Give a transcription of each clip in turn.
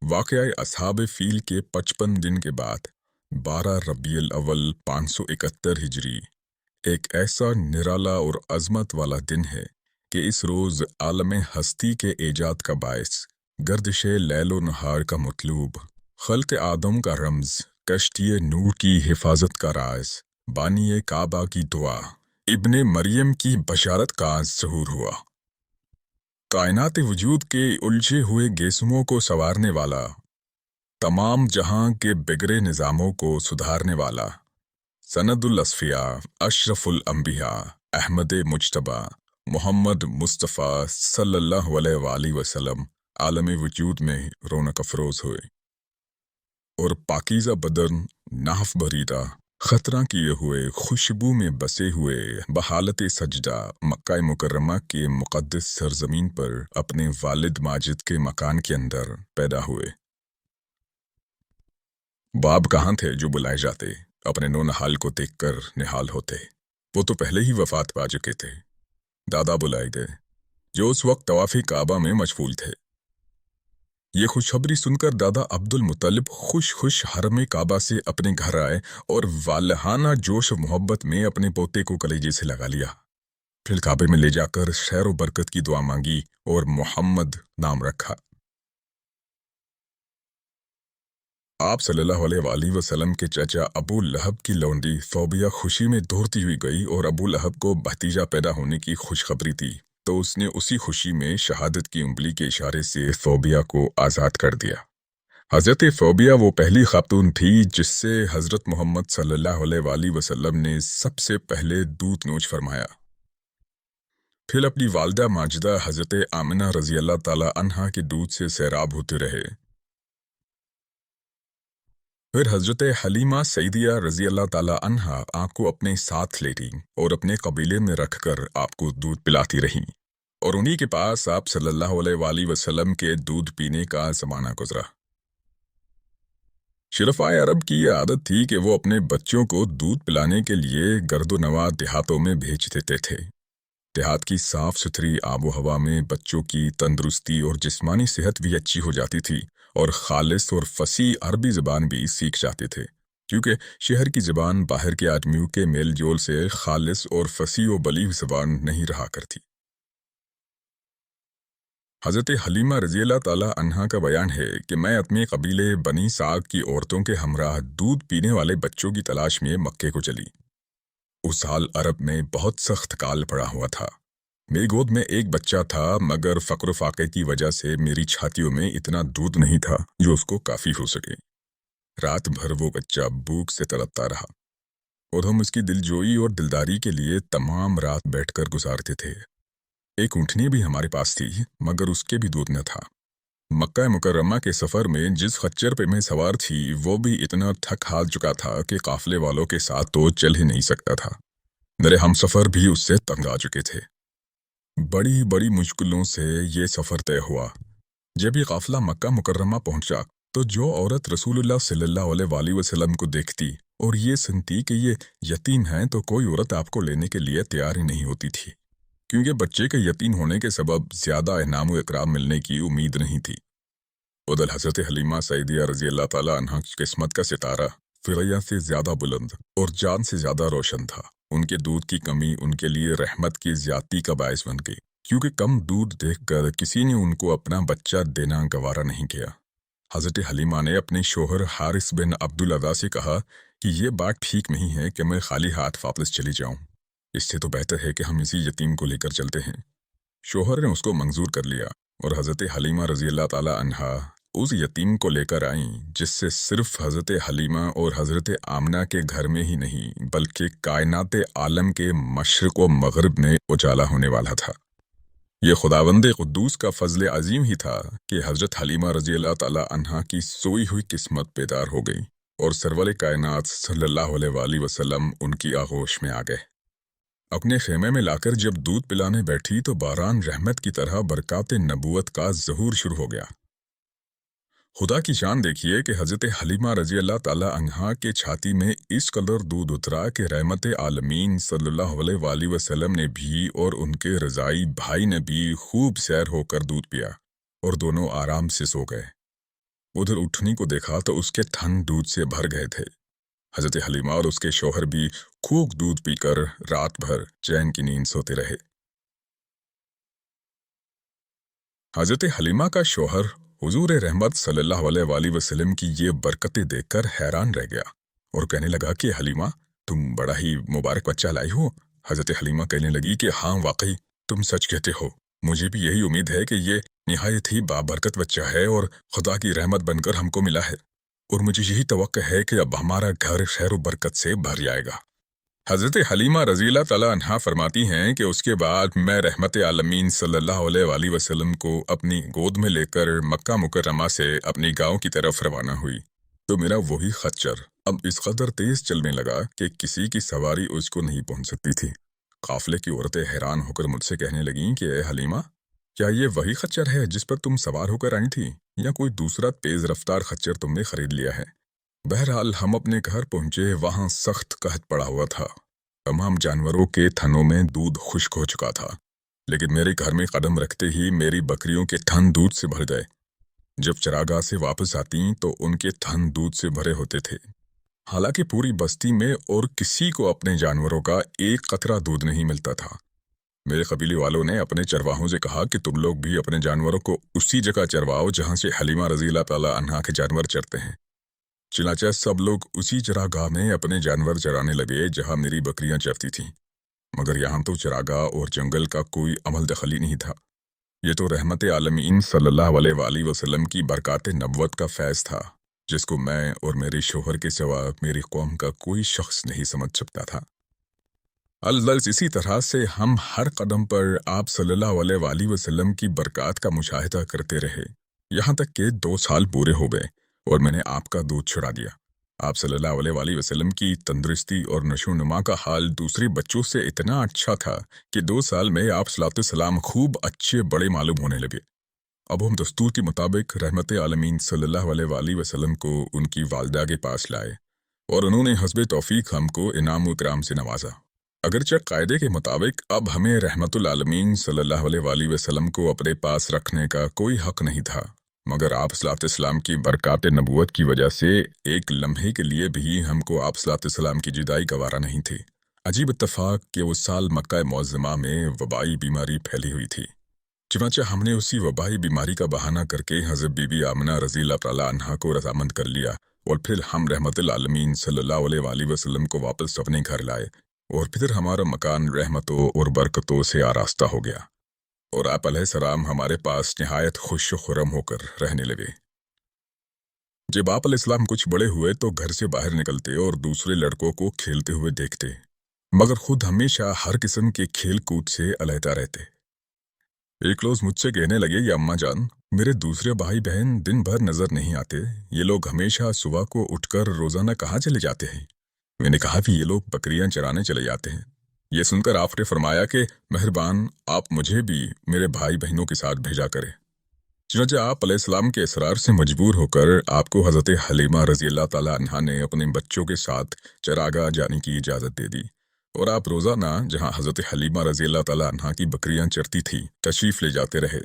वाक़या असहाब फील के 55 दिन के बाद 12 रबीउल अव्वल 571 हिजरी एक ऐसा निराला और अज़मत वाला दिन है कि इस रोज़ आलम हस्ती के ईजाद का बायस, गर्दिश लैलो नहार का मतलूब, खल्क़ आदम का रमज़, कश्ती नूर की हिफाजत का राज, बानी काबा की दुआ, इब्ने मरियम की बशारत का ज़हूर हुआ। कायनात वजूद के उलझे हुए गेसुमों को संवारने वाला, तमाम जहां के बिगड़े निज़ामों को सुधारने वाला, सनदुल अस्फिया, अशरफुल अंबिया, अहमद मुज्तबा, मोहम्मद मुस्तफ़ा सल्लल्लाहु अलैहि वसल्लम आलम वजूद में रौनक अफरोज़ हुए और पाकीज़ा बदन नाहफ बरीदा खतरा किए हुए खुशबू में बसे हुए बहालत सजदा मक्का मुकर्रमा के मुक़द्दस सरजमीन पर अपने वालिद माजिद के मकान के अंदर पैदा हुए। बाप कहाँ थे जो बुलाए जाते, अपने नौनहाल को देखकर निहाल होते। वो तो पहले ही वफात पा चुके थे। दादा बुलाए गए जो उस वक्त तवाफ़ी काबा में मशगूल थे। ये खुशखबरी सुनकर दादा अब्दुल मुत्तलिब खुश हरम काबा से अपने घर आए और वालहाना जोश मोहब्बत में अपने पोते को कलेजे से लगा लिया। फिर काबे में ले जाकर खैर और बरकत की दुआ मांगी और मोहम्मद नाम रखा। आप सल्लल्लाहु अलैहि वसल्लम के चाचा अबू लहब की लौंडी फ़ौबिया खुशी में दौड़ती हुई गई और अबू लहब को भतीजा पैदा होने की खुशखबरी दी, तो उसने उसी खुशी में शहादत की उंगली के इशारे से फ़ौबिया को आज़ाद कर दिया। हज़रत फ़ौबिया वो पहली खातून थी जिससे हज़रत मोहम्मद सल्लल्लाहु अलैहि वसल्लम ने सबसे पहले दूध नोश फरमाया। फिर अपनी वालदा माजिदा हज़रत आमिना रज़ी अल्लाह ताला अन्हा के दूध से सैराब होते रहे। फिर हज़रत हलीमा सईदिया रज़ी अल्लाह ताला अन्हा आपको अपने साथ ले गईं और अपने कबीले में रखकर आपको दूध पिलाती रहीं, और उन्हीं के पास आप सल्लल्लाहु अलैहि वसल्लम के दूध पीने का ज़माना गुजरा। शुरफ़ाए अरब की यह आदत थी कि वो अपने बच्चों को दूध पिलाने के लिए गर्दो-नवाह देहातों में भेज देते थे। देहात की साफ सुथरी आबो हवा में बच्चों की तंदुरुस्ती और जिस्मानी सेहत भी अच्छी हो जाती थी और खालिस और फसी अरबी ज़बान भी सीख जाते थे, क्योंकि शहर की ज़बान बाहर के आदमियों के मेल जोल से खालिस और फसी व बलीग ज़बान नहीं रहा करती। हज़रत हलीमा रज़ी अल्लाह ताला अन्हा का बयान है कि मैं अपने कबीले बनी साग की औरतों के हमराह दूध पीने वाले बच्चों की तलाश में मक्के को चली। उस साल अरब में बहुत सख्त काल पड़ा हुआ था। मेरी गोद में एक बच्चा था, मगर फ़क्र फाके की वजह से मेरी छातियों में इतना दूध नहीं था जो उसको काफ़ी हो सके। रात भर वो बच्चा भूख से तड़पता रहा और हम उसकी दिलजोई और दिलदारी के लिए तमाम रात बैठकर गुजारते थे। एक ऊँटनी भी हमारे पास थी, मगर उसके भी दूध न था। मक्का मुकर्रमा के सफ़र में जिस खच्चर पे मैं सवार थी वो भी इतना थक हार चुका था कि काफ़िले वालों के साथ तो चल ही नहीं सकता था। मेरे हम सफ़र भी उससे तंग आ चुके थे। बड़ी बड़ी मुश्किलों से ये सफ़र तय हुआ। जब ये काफ़िला मक्का मुकर्रमा पहुंचा तो जो औरत रसूलुल्लाह सल्लल्लाहु अलैहि वसल्लम को देखती और ये सुनती कि ये यतीम हैं, तो कोई औरत आपको लेने के लिए तैयार ही नहीं होती थी, क्योंकि बच्चे के यतीम होने के सबब ज़्यादा इनाम व इकराम मिलने की उम्मीद नहीं थी। उधर हज़रत हलीमा सईदिया रज़ी अल्लाह ताला अन्हा की किस्मत का सितारा फिरैया से ज़्यादा बुलंद और जान से ज़्यादा रोशन था। उनके दूध की कमी उनके लिए रहमत की ज़्यादती का बायस बन गई, क्योंकि कम दूध देखकर किसी ने उनको अपना बच्चा देना गवारा नहीं किया। हज़रत हलीमा ने अपने शोहर हारिस बिन अब्दुल अदा से कहा कि ये बात ठीक नहीं है कि मैं खाली हाथ वापस चली जाऊं, इससे तो बेहतर है कि हम इसी यतीम को लेकर चलते हैं। शोहर ने उसको मंजूर कर लिया और हज़रत हलीमा रज़ी अल्लाह ताला अन्हा उस यतीम को लेकर आईं, जिससे सिर्फ हज़रत हलीमा और हज़रत आमना के घर में ही नहीं बल्कि कायनात आलम के मशरिक़ व मग़रिब में उजाला होने वाला था। ये खुदावंद क़ुद्दूस का फ़ज़ल अज़ीम ही था कि हज़रत हलीमा रज़ी अल्लाह ताला अन्हा की सोई हुई किस्मत बेदार हो गई और सरवरे कायनात सल्लल्लाहु अलैहि वसल्लम उनकी आगोश में आ गए। अपने खेमे में लाकर जब दूध पिलाने बैठी तो बारान रहमत की तरह बरकात नबूवत का ज़हूर शुरू हो गया। खुदा की शान देखिए कि हज़रत हलीमा रज़ी अल्लाह ताला अन्हा के छाती में इस कदर दूध उतरा कि रहमत आलमीन सल्लल्लाहु अलैहि वसल्लम ने भी और उनके रज़ाई भाई ने भी खूब सैर होकर दूध पिया और दोनों आराम से सो गए। उधर उठनी को देखा तो उसके थन दूध से भर गए थे। हजरत हलीमा और उसके शौहर भी खूब दूध पीकर रात भर चैन की नींद सोते रहे। हजरत हलीमा का शौहर हुजूर रहमत सल्लल्लाहु अलैहि वसल्लम की ये बरकतें देखकर हैरान रह गया और कहने लगा कि हलीमा, तुम बड़ा ही मुबारक बच्चा लाई हो। हजरत हलीमा कहने लगी कि हाँ, वाकई तुम सच कहते हो। मुझे भी यही उम्मीद है कि ये निहायत ही बाबरकत बच्चा है और खुदा की रहमत बनकर हमको मिला है, और मुझे यही तवक्को है कि अब हमारा घर खैर बरकत से भर जाएगा। हज़रत हलीमा रज़ियल्लाहु तआला अन्हा फरमाती हैं कि उसके बाद मैं रहमत आलमीन सल्लल्लाहु अलैहि वसल्लम को अपनी गोद में लेकर मक्का मुकर्रमा से अपनी गांव की तरफ रवाना हुई तो मेरा वही खच्चर अब इस कदर तेज चलने लगा कि किसी की सवारी उसको नहीं पहुंच सकती थी। काफिले की औरतें हैरान होकर मुझसे कहने लगीं कि ए हलीमा, क्या ये वही खच्चर है जिस पर तुम सवार होकर आई थी, या कोई दूसरा तेज रफ्तार खच्चर तुमने खरीद लिया है? बहरहाल हम अपने घर पहुंचे, वहां सख्त कहत पड़ा हुआ था। तमाम जानवरों के थनों में दूध खुश्क हो चुका था, लेकिन मेरे घर में कदम रखते ही मेरी बकरियों के थन दूध से भर गए। जब चरागाह से वापस आती तो उनके थन दूध से भरे होते थे। हालांकि पूरी बस्ती में और किसी को अपने जानवरों का एक कतरा दूध नहीं मिलता था। मेरे कबीले वालों ने अपने चरवाहों से कहा कि तुम लोग भी अपने जानवरों को उसी जगह चरवाओ जहां से हलीमा रज़ियल्लाहु तआला अन्हा के जानवर चरते हैं। चुनांचे सब लोग उसी चरागाह में अपने जानवर चराने लगे जहां मेरी बकरियां चरती थीं। मगर यहाँ तो चरागाह और जंगल का कोई अमल दखली नहीं था। ये तो रहमत आलमीन सल्लल्लाहु अलैहि वसल्लम की बरकात नबवत का फैज़ था, जिसको मैं और मेरे शोहर के सिवा मेरी कौम का कोई शख्स नहीं समझ सकता था। अलगर्ज इसी तरह से हम हर कदम पर आप सल्लल्लाहु अलैहि वसल्लम की बरकात का मुशाहिदा करते रहे, यहाँ तक कि 2 साल पूरे हो गए और मैंने आपका दूध छुड़ा दिया। आप सल्लल्लाहु अलैहि वसल्लम की तंदुरुस्ती और नशोनुमा का हाल दूसरे बच्चों से इतना अच्छा था कि 2 साल में आप सलाम खूब अच्छे बड़े मालूम होने लगे। अब हम दस्तूर के मुताबिक रहमत आलमीन सल्लल्लाहु अलैहि वसल्लम को उनकी वालदा के पास लाए और उन्होंने हस्बे तौफीक हमको इनाम इकराम से नवाजा। अगरचे कायदे के मुताबिक अब हमें रहमतुल आलमीन सल्लल्लाहु अलैहि वसल्लम को अपने पास रखने का कोई हक नहीं था, मगर आप सलाम की बरकात नबूवत की वजह से एक लम्हे के लिए भी हमको आप सलाम की जुदाई गवारा नहीं थी। अजीब इत्तफाक कि उस साल मक्का मुअज़्ज़मा में वबाई बीमारी फैली हुई थी। चुनांचे हमने उसी वबाई बीमारी का बहाना करके हज़रत बीबी आमना रज़ियल्लाहु तआला अन्हा को रज़ामंद कर लिया और फिर हम रहमतुल आलमीन सल्लल्लाहु अलैहि वसल्लम को वापस अपने घर लाए और फिर हमारा मकान रहमतों और बरकतों से आरास्ता हो गया और आप अलैहिस्सलाम हमारे पास निहायत खुश खुरम होकर रहने लगे। जब आप अलैहिस्सलाम कुछ बड़े हुए तो घर से बाहर निकलते और दूसरे लड़कों को खेलते हुए देखते, मगर खुद हमेशा हर किस्म के खेल कूद से अलहदा रहते। एक रोज मुझसे कहने लगे, ये अम्मा जान, मेरे दूसरे भाई बहन दिन भर नजर नहीं आते, ये लोग हमेशा सुबह को उठकर रोजाना कहाँ चले जाते हैं? मैंने कहा कि ये लोग बकरियां चराने चले जाते हैं। ये सुनकर आपने फरमाया कि मेहरबान, आप मुझे भी मेरे भाई बहनों के साथ भेजा करें। चुनांचे आप अलैहिस्सलाम के इसरार से मजबूर होकर आपको हज़रत हलीमा रज़ियल्लाहु तआला अन्हा ने अपने बच्चों के साथ चरागाह जाने की इजाज़त दे दी और आप रोज़ाना जहां हज़रत हलीमा रज़ियल्लाहु तआला अन्हा की बकरियां चरती थी तशरीफ़ ले जाते रहे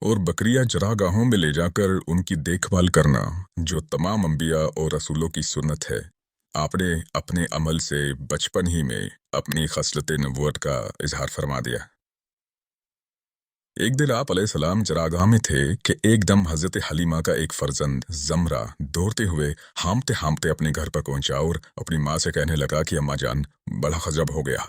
और बकरियां चरागाहों में ले जाकर उनकी देखभाल करना, जो तमाम अंबिया और रसूलों की सुन्नत है, आपने अपने अमल से बचपन ही में अपनी खसलत नबूवत का इजहार फरमा दिया। एक दिन आप अलैहिस्सलाम चरागाह में थे कि एकदम हज़रत हलीमा का एक फर्जंद ज़मरा दौड़ते हुए हामते हामते अपने घर पर पहुंचा और अपनी माँ से कहने लगा कि अम्मा जान, बड़ा खजब हो गया।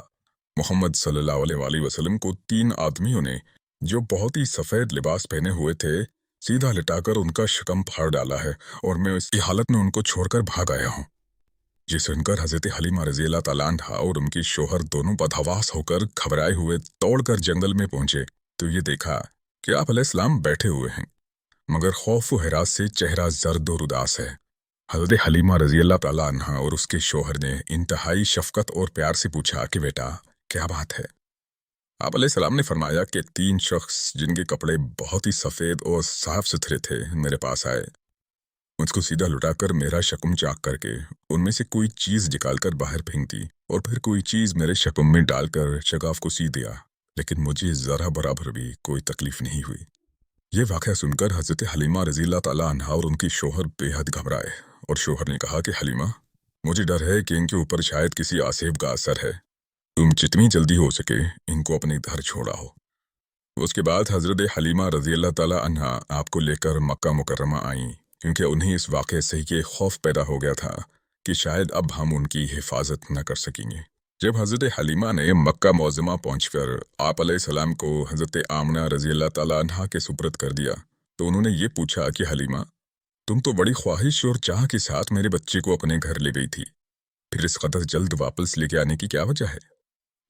मोहम्मद सल्लल्लाहु अलैहि वसल्लम को 3 आदमियों ने, जो बहुत ही सफ़ेद लिबास पहने हुए थे, सीधा लिटाकर उनका शिकम फाड़ डाला है और मैं इसकी हालत में उनको छोड़कर भाग आया हूँ। ये सुनकर हज़रत हलीमा रज़ियल्लाहु तआला अन्हा और उनके शोहर दोनों बदहवास होकर घबराए हुए दौड़कर जंगल में पहुंचे तो ये देखा कि आप अलैहिस्सलाम बैठे हुए हैं, मगर खौफ व हिरास से चेहरा जर्द और उदास है। हज़रत हलीमा रज़ियल्लाहु तआला अन्हा और उसके शोहर ने इंतहाई शफकत और प्यार से पूछा कि बेटा, क्या बात है? आप अलैहिस्सलाम ने फरमाया कि 3 शख्स जिनके कपड़े बहुत ही सफ़ेद और साफ सुथरे थे मेरे पास आए। मुझको सीधा लुटाकर मेरा शकुम चाक करके उनमें से कोई चीज़ निकालकर बाहर फेंक दी और फिर कोई चीज़ मेरे शकुम में डालकर शगाफ को सी दिया, लेकिन मुझे ज़रा बराबर भी कोई तकलीफ नहीं हुई। ये वाक़या सुनकर हज़रत हलीमा रज़ी अल्लाह ताला अन्हा और उनकी शौहर बेहद घबराए और शौहर ने कहा कि हलीमा, मुझे डर है कि इनके ऊपर शायद किसी आसेब का असर है। तुम जितनी जल्दी हो सके इनको अपने घर छोड़ाओ। उसके बाद हज़रत हलीमा रज़ी अल्लाह ताला अन्हा आपको लेकर मक्का मुकर्रमा आईं, क्योंकि उन्हें इस वाक़े से ये खौफ पैदा हो गया था कि शायद अब हम उनकी हिफाजत न कर सकेंगे। जब हज़रत हलीमा ने मक्का मुअज़्ज़मा पहुंचकर आप अलैहिस्सलाम को हज़रत आमना रज़ी अल्लाह ताला अन्हा के सुपुर्द कर दिया, तो उन्होंने ये पूछा कि हलीमा, तुम तो बड़ी ख्वाहिश और चाह के साथ मेरे बच्चे को अपने घर ले गई थी, फिर इस कदर जल्द वापस लेके आने की क्या वजह है?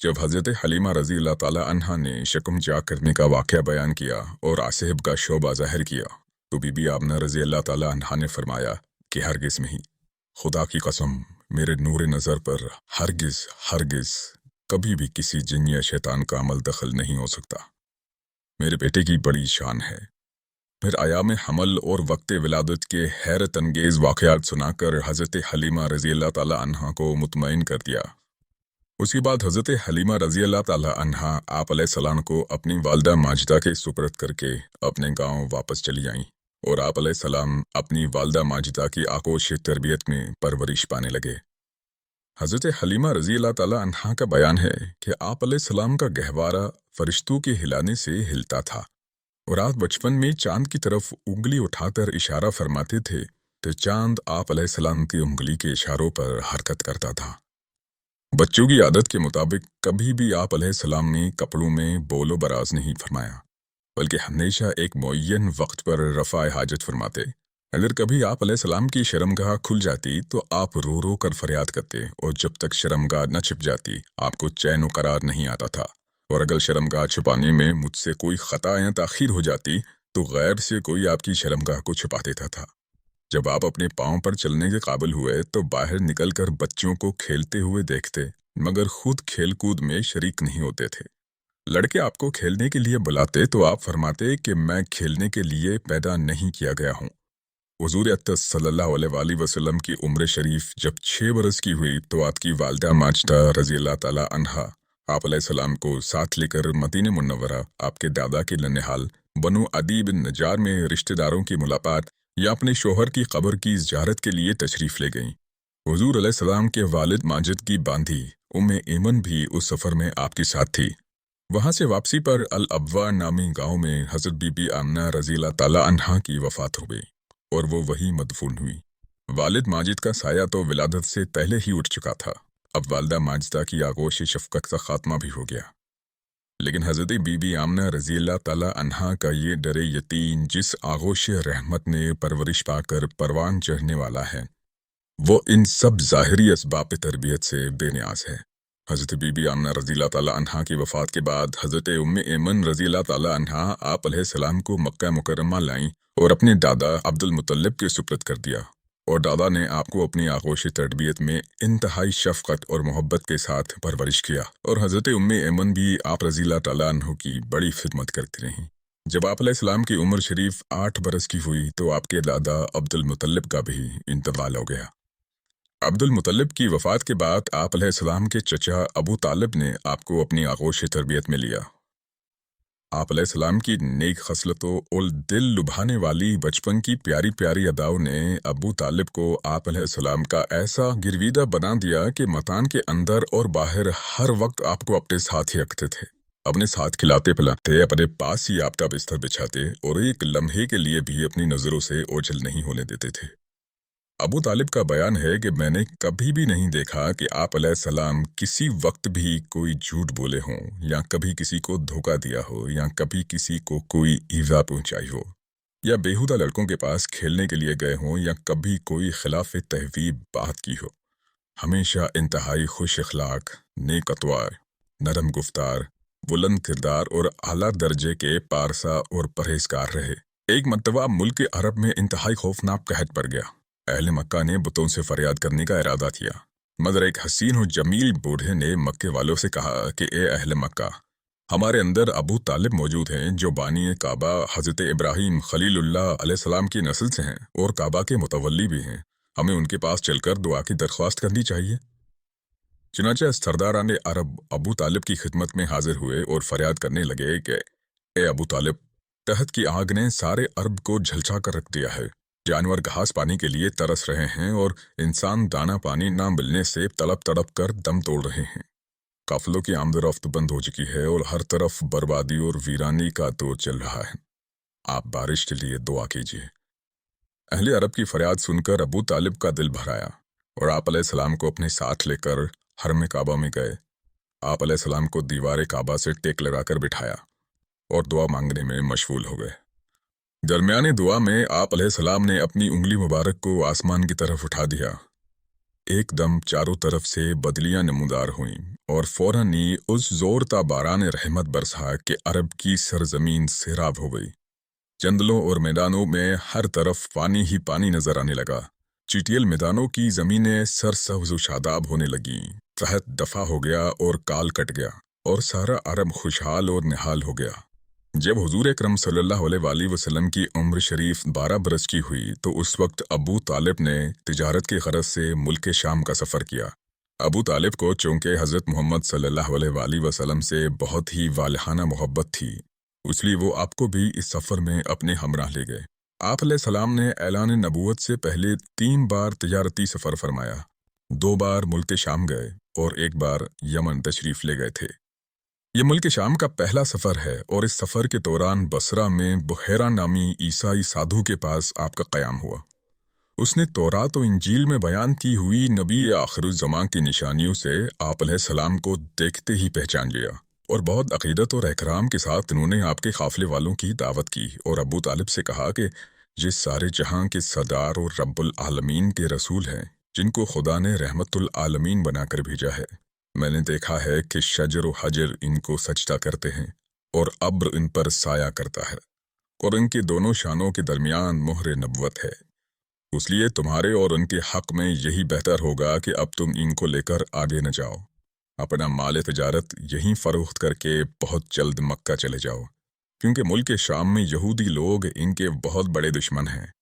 जब हज़रत हलीमा रज़ी अल्लाह ताला अन्हा ने शकम जा करने का वाक़या बयान किया और आसेब का शोबा ज़ाहिर किया, तो बीबी आमना रज़ी अल्लाह ताला अन्हा ने फरमाया कि हरगिज़ नहीं, खुदा की कसम, मेरे नूर नज़र पर हरगिज़ हरगिज़ कभी भी किसी जिन या शैतान का अमल दखल नहीं हो सकता। मेरे बेटे की बड़ी शान है। फिर आयाम हमल और वक्त विलादत के हैरत अंगेज़ वाक़यात सुनाकर हज़रत हलीमा रज़ी अल्लाह ताला अन्हा को मुतमईन कर दिया। उसके बाद हज़रत हलीमा रज़ी अल्लाह ताला अन्हा आप अलैहिस्सलाम को अपनी वालदा माजिदा के सुपुर्द करके अपने गांव वापस चली आईं और आप अलैहिस्सलाम अपनी वालदा माजिदा की आगोश तरबियत में परवरिश पाने लगे। हज़रत हलीमा रज़ी अल्लाह ताला अन्हा का बयान है कि आप अलैहिस्सलाम का गहवारा फरिश्तों के हिलाने से हिलता था और आप बचपन में चांद की तरफ उंगली उठाकर इशारा फरमाते थे तो चांद आप अलैहिस्सलाम की उंगली के इशारों पर हरकत करता था। बच्चों की आदत के मुताबिक कभी भी आप अलैहिस्सलाम ने कपड़ों में बोलो बराज नहीं फरमाया, बल्कि हमेशा एक मुअय्यन वक्त पर रफ़ा हाजत फरमाते। अगर कभी आप अलैहिस्सलाम की शर्मगाह खुल जाती तो आप रो रो कर फरियाद करते और जब तक शर्मगाह न छिप जाती आपको चैन करार नहीं आता था, और अगर शर्मगाह छुपाने में मुझसे कोई ख़ता या ताख़ीर हो जाती तो गैर से कोई आपकी शर्मगाह को छुपा देता था। जब आप अपने पाँव पर चलने के काबिल हुए तो बाहर निकलकर बच्चों को खेलते हुए देखते, मगर खुद खेल कूद में शरीक नहीं होते थे। लड़के आपको खेलने के लिए बुलाते तो आप फरमाते कि मैं खेलने के लिए पैदा नहीं किया गया हूँ। हुज़ूर अक़दस सल्लल्लाहु अलैहि वसल्लम की उम्र शरीफ जब 6 बरस की हुई तो आपकी वालिदा माजिदा रज़ी अल्लाह ताला अन्हा आप अलैहिस्सलाम को साथ लेकर मदीने मुनव्वरा आपके दादा के ननिहाल बनु अदी बिन नजार में रिश्तेदारों की मुलाकात या अपने शोहर की कब्र की ज़ियारत के लिए तशरीफ़ ले गईं। हुज़ूर अलैहिस्सलाम के वालिद माजिद की बांधी उम्मे ऐमन भी उस सफ़र में आपके साथ थी। वहाँ से वापसी पर अल अब्वा नामी गाँव में हज़रत बीबी आमना रज़ी अल्लाह ताला अन्हा की वफ़ात हो गई और वो वहीं मदफून हुई। वालिद माजिद का साया तो विलादत से पहले ही उठ चुका था, अब वालदा माजिदा की आगोश शफ़क़त का ख़ात्मा भी हो गया। लेकिन हज़रत बीबी आमना रज़ी अल्लाह ताला अन्हा का ये डरे यतीम जिस आगोश रहमत ने परवरिश पाकर परवान चढ़ने वाला है, वो इन सब ज़ाहिरी असबाब तरबियत से बेनियाज है। हज़रत बीबी आमना रज़ी अल्लाह ताला अन्हा की वफ़ात के बाद हज़रत उम्मे ऐमन रज़ी अल्लाह ताला अन्हा आप अलैहिस्सलाम को मक्का मुकर्रमा लाईं और अपने दादा अब्दुल मुत्तलिब के सुपुर्द कर दिया, और दादा ने आपको अपनी आगोश तरबियत में इंतहाई शफ़क़त और मोहब्बत के साथ परवरिश किया, और हज़रत उम्मे ऐमन भी आप रज़ी अल्लाह ताला अन्हु की बड़ी खिदमत करती रहीं। जब आप अलैहिस्सलाम की उम्र शरीफ 8 बरस की हुई तो आपके दादा अब्दुल मुत्तलिब का भी इंतकाल हो गया। अब्दुल मुत्तलिब की वफ़ात के बाद आप अलैहिस्सलाम के चचा अबू तालिब ने आपको अपनी आगोश तरबियत में लिया। आप अलैहिस्सलाम की नेक खसलतों और दिल लुभाने वाली बचपन की प्यारी प्यारी अदाओं ने अबू तालिब को आप अलैहिस्सलाम का ऐसा गिरवीदा बना दिया कि मकान के अंदर और बाहर हर वक्त आपको अपने साथ ही रखते थे, अपने साथ खिलाते पिलाते, अपने पास ही आपका बिस्तर बिछाते और एक लम्हे के लिए भी अपनी नज़रों से ओझल नहीं होने देते थे। अबू तालिब का बयान है कि मैंने कभी भी नहीं देखा कि आप अलैहिस्सलाम किसी वक्त भी कोई झूठ बोले हों, या कभी किसी को धोखा दिया हो, या कभी किसी को कोई ईज़ा पहुंचाई हो, या बेहुदा लड़कों के पास खेलने के लिए गए हों, या कभी कोई खिलाफ तहज़ीब बात की हो। हमेशा इंतहाई खुश अखलाक, नेक अतवार, नरम गुफ्तार, बुलंद किरदार और आला दर्जे के पारसा और परहेजगार रहे। एक मर्तबा मुल्क अरब में इंतहाई खौफनाक कहत पड़ गया। अहले मक्का ने बुतों से फरियाद करने का इरादा किया, मगर एक हसीन और जमील बूढ़े ने मक्के वालों से कहा कि ए अहले मक्का, हमारे अंदर अबू तालिब मौजूद हैं जो बानी काबा हज़रत इब्राहीम खलीलुल्लाह अलैहिस्सलाम की नस्ल से हैं और काबा के मुतवल्ली भी हैं। हमें उनके पास चलकर दुआ की दरख्वास्त करनी चाहिए। चुनांचे सरदारान अरब अबू तालिब की खिदमत में हाजिर हुए और फरियाद करने लगे कि ए अबू तालिब, तहत की आग ने सारे अरब को झलसा कर रख दिया है। जानवर घास पानी के लिए तरस रहे हैं और इंसान दाना पानी ना मिलने से तड़प तड़प कर दम तोड़ रहे हैं। काफिलों की आमदरफ्त बंद हो चुकी है और हर तरफ बर्बादी और वीरानी का दौर चल रहा है। आप बारिश के लिए दुआ कीजिए। अहले अरब की फरियाद सुनकर अबू तालिब का दिल भर आया और आप अलैहिस्सलाम को अपने साथ लेकर हरम काबा में गए। आप अलैहिस्सलाम को दीवार काबा से टेक लगाकर बिठाया और दुआ मांगने में मशगूल हो गए। दरमियानी दुआ में आप अलैहिस्सलाम ने अपनी उंगली मुबारक को आसमान की तरफ उठा दिया। एकदम चारों तरफ से बदलियां नमूदार हुईं और फौरन ही उस जोरता बारान रहमत बरसा कि अरब की सरजमीन सैराब हो गई। जंगलों और मैदानों में हर तरफ पानी ही पानी नजर आने लगा। चीटियल मैदानों की जमीनें सरसब्ज शादाब होने लगीं। तहत दफा हो गया और काल कट गया और सारा अरब खुशहाल और निहाल हो गया। जब हुजूर अकरम सल्लल्लाहु अलैहि वसल्लम की उम्र शरीफ 12 बरस की हुई तो उस वक्त अबू तालिब ने तिजारत की गरज से मुल्क शाम का सफ़र किया। अबू तालिब को चूँकि हज़रत मोहम्मद सल्लल्लाहु अलैहि वसल्लम से बहुत ही वालहाना मोहब्बत थी, इसलिए वो आपको भी इस सफ़र में अपने हमराह ले गए। आप अलैहिस्सलाम ने ऐलान नबूवत से पहले 3 बार तिजारती सफ़र फरमाया। 2 बार मुल्क शाम गए और 1 बार यमन तशरीफ़ ले गए थे। ये मुल्क शाम का पहला सफ़र है और इस सफ़र के दौरान बसरा में बुहैरा नामी ईसाई साधु के पास आपका क़याम हुआ। उसने तौरात और इंजील में बयान की हुई नबी आखिरुज़्ज़मां की निशानियों से आप अलैहिस्सलाम को देखते ही पहचान लिया और बहुत अक़ीदत और एहतराम के साथ उन्होंने आपके काफ़िले वालों की दावत की और अबू तालिब से कहा कि ये सारे जहां के सरदार और रब्बुल आलमीन के रसूल हैं, जिनको खुदा ने रहमतुल आलमीन बनाकर भेजा है। मैंने देखा है कि शजर और हजर इनको सजदा करते हैं और अब्र इन पर साया करता है और इनके दोनों शानों के दरमियान मोहर नबुवत है। इसलिए तुम्हारे और उनके हक में यही बेहतर होगा कि अब तुम इनको लेकर आगे न जाओ। अपना माल तजारत यहीं फरोख्त करके बहुत जल्द मक्का चले जाओ, क्योंकि मुल्क शाम में यहूदी लोग इनके बहुत बड़े दुश्मन हैं।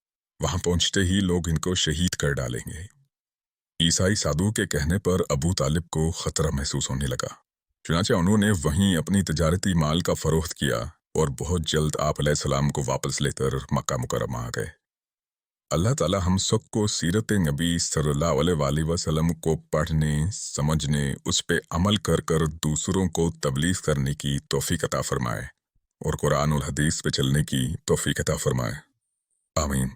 वहां पहुंचते ही लोग इनको शहीद कर डालेंगे। ईसाई साधु के कहने पर अबू तालिब को खतरा महसूस होने लगा। चुनांचे उन्होंने वहीं अपनी तिजारती माल का फरोख्त किया और बहुत जल्द आप अलैहिस्सलाम को वापस लेकर मक्का मुकर्रमा आ गए। अल्लाह ताला हम सबको सीरत नबी सल्लल्लाहु अलैहि वसल्लम को पढ़ने, समझने, उस पे अमल कर कर दूसरों को तबलीग करने की तौफीक अता फरमाए और कुरान और हदीस पे चलने की तौफीक अता फरमाए। आमीन।